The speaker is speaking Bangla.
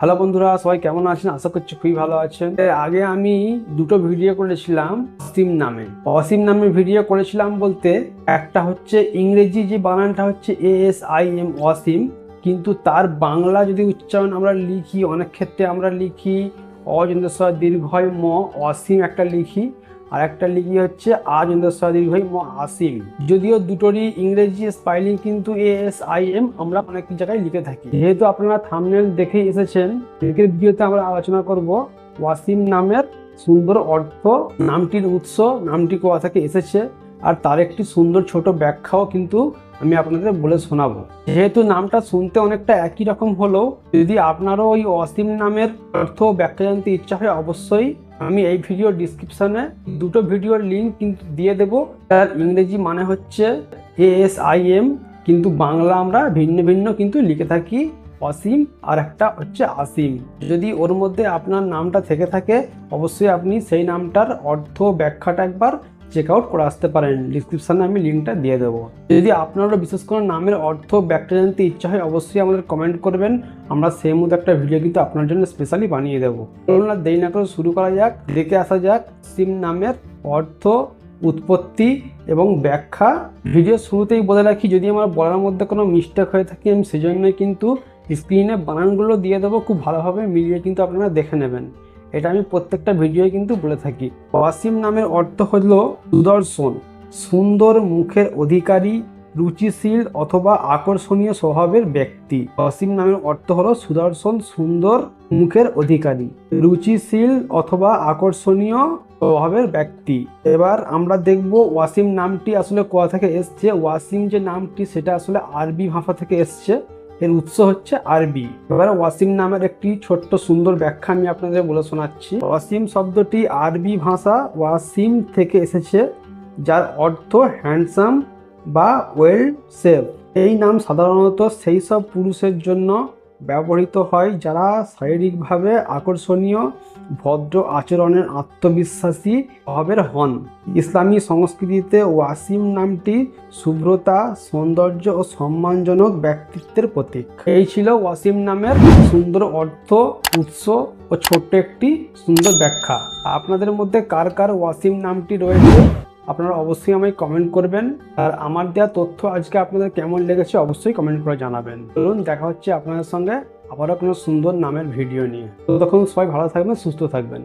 হ্যালো বন্ধুরা, সবাই কেমন আছেন? আশা করছি খুবই ভালো আছেন। আগে আমি দুটো ভিডিও করেছিলাম অসীম নামে। অসীম নামে ভিডিও করেছিলাম বলতে, একটা হচ্ছে ইংরেজি যে বানানটা হচ্ছে ASIM অসীম, কিন্তু তার বাংলা যদি উচ্চারণ আমরা লিখি, অনেক ক্ষেত্রে আমরা লিখি অজন্তস্বর দীর্ঘয় ম অসীম একটা লিখি, আর একটা লিখি হচ্ছে আজন্তস্বর দীর্ঘয় ম আসিম। যদিও দুটোরই ইংরেজি স্পেলিং কিন্তু ASIM আমরা অনেক জায়গায় লিখে থাকি। যেহেতু আপনারা থাম্বনেল দেখেই এসেছেন, আজকের ভিডিওতে আমরা আলোচনা করব ওয়াসিম নামের সুন্দর অর্থ, নামটির উৎস, নামটি কোথা থেকে এসেছে, আর তার একটি সুন্দর ছোট ব্যাখ্যাও কিন্তু আমি আপনাদের বলে শোনাবো। যেহেতু নামটা শুনতে অনেকটা একই রকম হলেও যদি আপনারও ওই অসীম নামের অর্থ ব্যাখ্যা জানতে ইচ্ছা হয়, অবশ্যই আমি এই ভিডিও ডিসক্রিপশনে দুটো ভিডিওর লিঙ্ক কিন্তু দিয়ে দেব। তার ইংরেজি মানে হচ্ছে ASIM, কিন্তু বাংলা আমরা ভিন্ন ভিন্ন কিন্তু লিখে থাকি অসীম, আর একটা হচ্ছে আসিম। যদি ওর মধ্যে আপনার নামটা থেকে থাকে, অবশ্যই আপনি সেই নামটার অর্থ ব্যাখ্যাটা একবার চেক আউট করে আসতে পারেন। ডিসক্রিপশানে আমি লিঙ্কটা দিয়ে দেবো। যদি আপনারও বিশেষ করে নামের অর্থ ব্যাখ্যা জানতে ইচ্ছা হয়, অবশ্যই আমাদের কমেন্ট করবেন, আমরা সেই মতো একটা ভিডিও কিন্তু আপনার জন্য স্পেশালি বানিয়ে দেবো। চলুন আর দেরি না করে শুরু করা যাক, দেখে আসা যাক অসীম নামের অর্থ, উৎপত্তি এবং ব্যাখ্যা। ভিডিও শুরুতেই বলে রাখি, যদি আমার বলার মধ্যে কোনো মিস্টেক হয়ে থাকে, আমি সেজন্যই কিন্তু স্ক্রিনে বানানগুলো দিয়ে দেবো, খুব ভালোভাবে মিলিয়ে কিন্তু আপনারা দেখে নেবেন। এটা আমি প্রত্যেকটা ভিডিওয় কিন্তু বলে থাকি। ওয়াসিম নামের অর্থ হলো সুদর্শন, সুন্দর মুখের অধিকারী, রুচিশীল অথবা আকর্ষণীয় স্বভাবের ব্যক্তি। ওয়াসিম নামের অর্থ হলো সুদর্শন, সুন্দর মুখের অধিকারী, রুচিশীল অথবা আকর্ষণীয় স্বভাবের ব্যক্তি। এবার আমরা দেখব ওয়াসিম নামটি আসলে কোথা থেকে এসছে। ওয়াসিম যে নামটি, সেটা আসলে আরবি ভাষা থেকে এসছে, এর উৎস হচ্ছে আরবি। এবার ওয়াসিম নামের একটি ছোট্ট সুন্দর ব্যাখ্যা আমি আপনাদের বলে শোনাচ্ছি। ওয়াসিম শব্দটি আরবি ভাষা ওয়াসিম থেকে এসেছে, যার অর্থ হ্যান্ডসাম বা ওয়েল শেপ। এই নাম সাধারণত সেই সব পুরুষের জন্য ব্যবহৃত হয় যারা শারীরিকভাবে আকর্ষণীয়, ভদ্র আচরণের, আত্মবিশ্বাসী স্বভাবের হন। ইসলামী সংস্কৃতিতে ওয়াসিম নামটি শুভ্রতা, সৌন্দর্য ও সম্মানজনক ব্যক্তিত্বের প্রতীক। এই ছিল ওয়াসিম নামের সুন্দর অর্থ, উৎস ও ছোট্ট একটি সুন্দর ব্যাখ্যা। আপনাদের মধ্যে কার কার ওয়াসিম নামটি রয়েছে আপনারা অবশ্যই আমায় কমেন্ট করবেন। আর আমার দেওয়া তথ্য আজকে আপনাদের কেমন লেগেছে অবশ্যই কমেন্ট করে জানাবেন। চলুন, দেখা হচ্ছে আপনাদের সঙ্গে আবারও কোনো সুন্দর নামের ভিডিও নিয়ে। ততক্ষণ সবাই ভালো থাকবেন, সুস্থ থাকবেন।